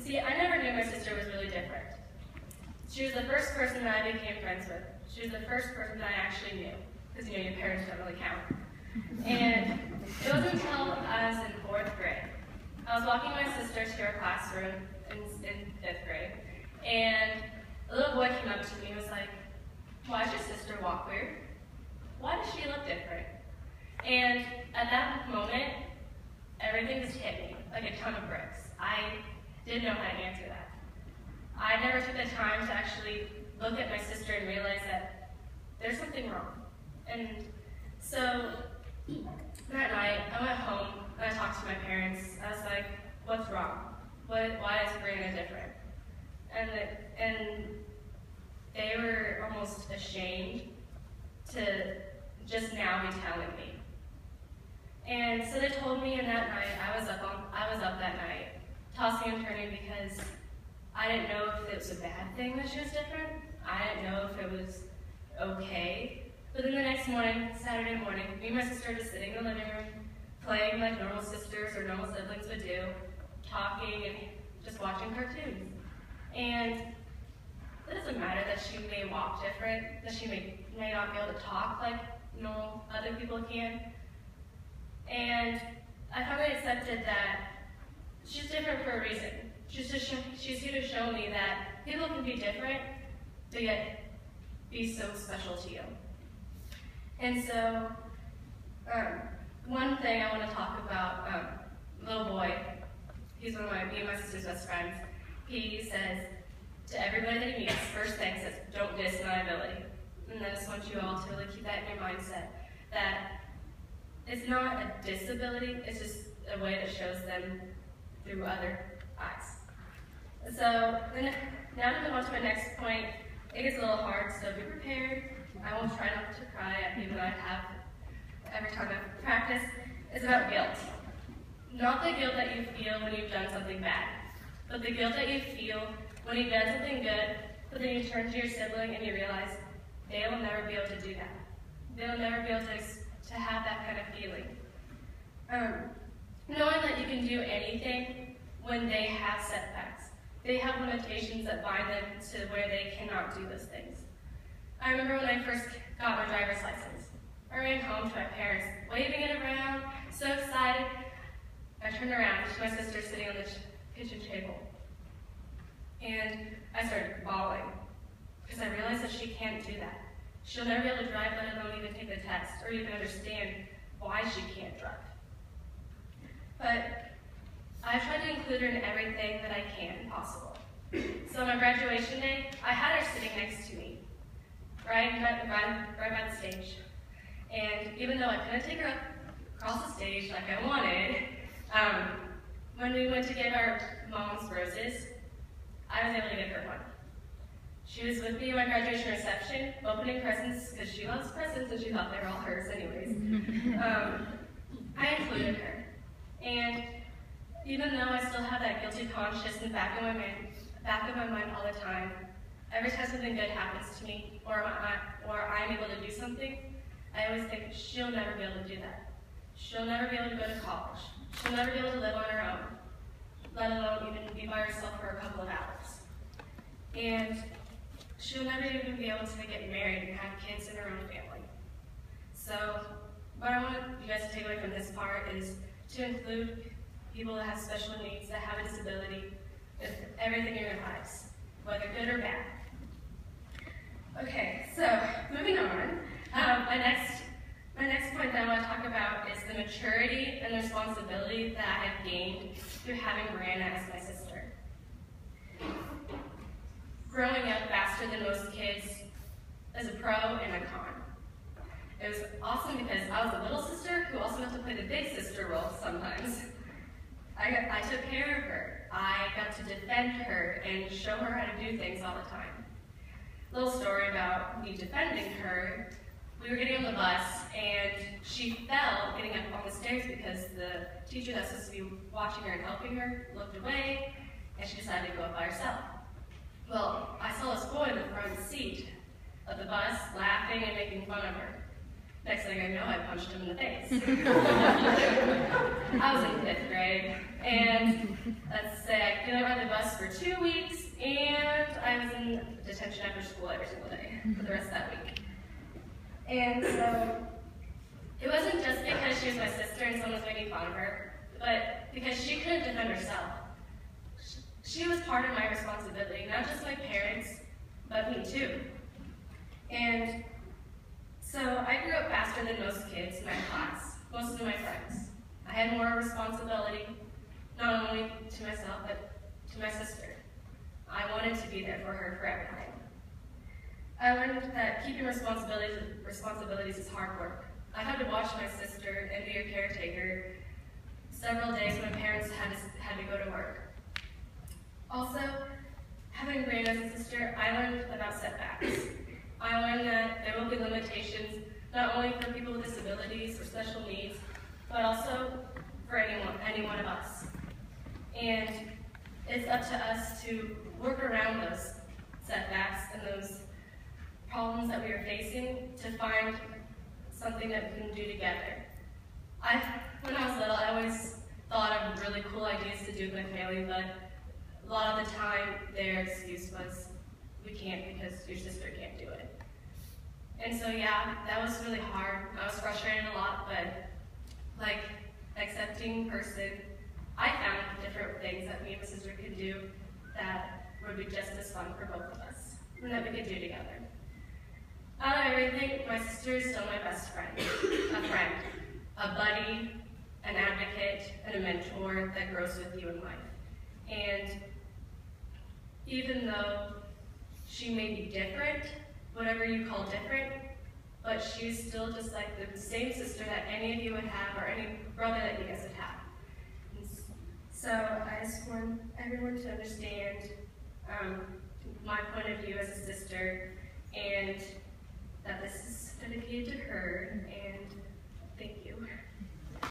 See, I never knew my sister was really different. She was the first person that I became friends with. She was the first person that I actually knew, because your parents don't really count. And it wasn't until I was in 4th grade. I was walking my sister to her classroom in 5th grade, and a little boy came up to me and was like, "Why does your sister walk weird? Why does she look different?" And at that moment, everything just hit me like a ton of bricks. I didn't know how to answer that. I never took the time to actually look at my sister and realize that there's something wrong. And so that night, I went home and I talked to my parents. I was like, "What's wrong? Why is Brianna different?" And they were almost ashamed to just now be telling me. And so they told me, and that night I was up that night, tossing and turning, because I didn't know if it was a bad thing that she was different. I didn't know if it was okay. But then the next morning, Saturday morning, me and my sister were just sitting in the living room, playing like normal sisters or normal siblings would do, talking and just watching cartoons. And it doesn't matter that she may walk different, that she may not be able to talk like normal other people can. And I finally accepted that she's different for a reason. She's here to show me that people can be different, but yet be so special to you. And so, one thing I want to talk about, little boy, he's one of me and my sister's best friends. He says to everybody that he meets, first thing says, "Don't diss my ability." And I just want you all to really keep that in your mindset, that it's not a disability, it's just a way that shows them through other eyes. So then, now to move on to my next point, it gets a little hard, so be prepared. I won't try not to cry at people that I have every time I practice. It's about guilt. Not the guilt that you feel when you've done something bad, but the guilt that you feel when you've done something good, but then you turn to your sibling and you realize they will never be able to do that. They'll never be able to have that kind of feeling. Knowing that you can do anything when they have setbacks. They have limitations that bind them to where they cannot do those things. I remember when I first got my driver's license. I ran home to my parents, waving it around, so excited. I turned around to my sister sitting on the kitchen table. And I started bawling, because I realized that she can't do that. She'll never be able to drive, let alone even take the test, or even understand why she can't drive. But I tried to include her in everything that I can possible. So on my graduation day, I had her sitting next to me, right by the stage. And even though I couldn't take her up across the stage like I wanted, when we went to give our mom's roses, I was able to give her one. She was with me at my graduation reception, opening presents, because she loves presents and she thought they were all hers anyways. I included her. And even though I still have that guilty conscience in the back of my mind all the time, every time something good happens to me, or I'm able to do something, I always think, she'll never be able to do that. She'll never be able to go to college. She'll never be able to live on her own, let alone even be by herself for a couple of hours. And she'll never even be able to get married and have kids in her own family. So what I want you guys to take away from this part is to include people that have special needs, that have a disability, with everything in their lives, whether good or bad. Okay, so moving on. My next point that I want to talk about is the maturity and the responsibility that I have gained through having Brianna as my sister. Growing up faster than most kids is a pro and a con. It was awesome because I was a little sister who also got to play the big sister role sometimes. I took care of her. I got to defend her and show her how to do things all the time. Little story about me defending her. We were getting on the bus and she fell getting up on the stairs because the teacher that's supposed to be watching her and helping her looked away and she decided to go up by herself. Well, I saw this boy in the front seat of the bus laughing and making fun of her. Next thing I know, I punched him in the face. I was in 5th grade, and let's say I couldn't ride the bus for 2 weeks, and I was in detention after school every single day for the rest of that week. And so, it wasn't just because she was my sister and someone was making fun of her, but because she couldn't defend herself. She was part of my responsibility, not just my parents, but me too. And so I grew up faster than most kids in my class, most of my friends. I had more responsibility, not only to myself, but to my sister. I wanted to be there for her for everything. I learned that keeping responsibilities is hard work. I had to watch my sister and be her caretaker several days when parents had to go to work. Also, having Rain as a sister, I learned about setbacks. I learned that there will be limitations, not only for people with disabilities or special needs, but also for any one of us. And it's up to us to work around those setbacks and those problems that we are facing to find something that we can do together. When I was little, I always thought of really cool ideas to do with my family, but a lot of the time their excuse was, we can't because your sister can't do it. And so yeah, that was really hard. I was frustrated a lot, but like accepting person, I found different things that me and my sister could do that would be just as fun for both of us and that we could do together. Out of everything, my sister is still my best friend, a buddy, an advocate, and a mentor that grows with you in life. And even though she may be different, whatever you call different, but she's still just like the same sister that any of you would have, or any brother that you guys would have. And so I just want everyone to understand my point of view as a sister, and that this is dedicated to her.